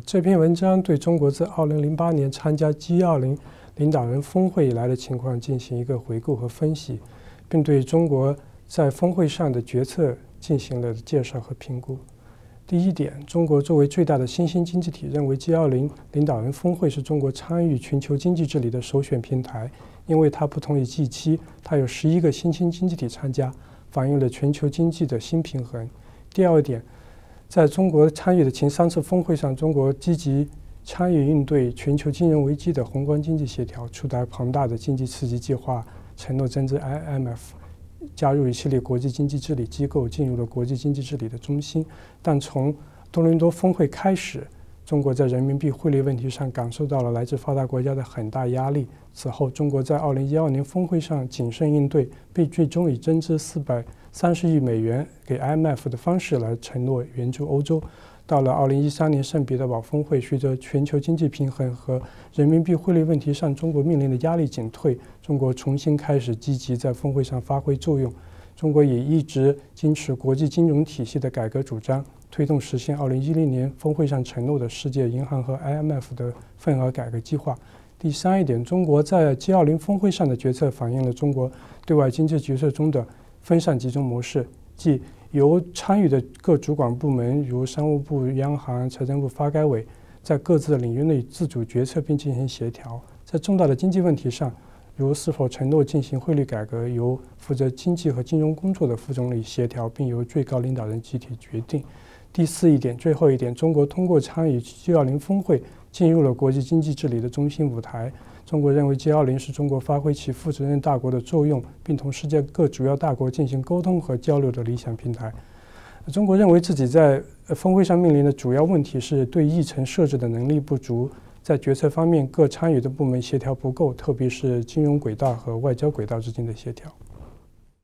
这篇文章对中国自2008年参加 G20 领导人峰会以来的情况进行一个回顾和分析，并对中国在峰会上的决策进行了介绍和评估。第一点，中国作为最大的新兴经济体，认为 G20 领导人峰会是中国参与全球经济治理的首选平台，因为它不同于 G7，它有11个新兴经济体参加，反映了全球经济的新平衡。第二点，在中国参与的前3次峰会上，中国积极参与应对全球金融危机的宏观经济协调，出台庞大的经济刺激计划，承诺增资 IMF， 加入一系列国际经济治理机构，进入了国际经济治理的中心。但从多伦多峰会开始，中国在人民币汇率问题上感受到了来自发达国家的很大压力。此后，中国在2012年峰会上谨慎应对，并最终以增资430亿美元给 IMF 的方式来承诺援助欧洲。到了2013年圣彼得堡峰会，随着全球经济平衡和人民币汇率问题上中国面临的压力减退，中国重新开始积极在峰会上发挥作用。中国也一直坚持国际金融体系的改革主张，推动实现2010年峰会上承诺的世界银行和 IMF 的份额改革计划。第三一点，中国在 G20 峰会上的决策反映了中国对外经济决策中的分散集中模式，即由参与的各主管部门，如商务部、央行、财政部、发改委，在各自的领域内自主决策并进行协调。在重大的经济问题上，如是否承诺进行汇率改革，由负责经济和金融工作的副总理协调，并由最高领导人集体决定。第四一点，最后一点，中国通过参与 G20 峰会进入了国际经济治理的中心舞台。中国认为 G20 是中国发挥其负责任大国的作用，并同世界各主要大国进行沟通和交流的理想平台。中国认为自己在峰会上面临的主要问题是对议程设置的能力不足，在决策方面各参与的部门协调不够，特别是金融轨道和外交轨道之间的协调。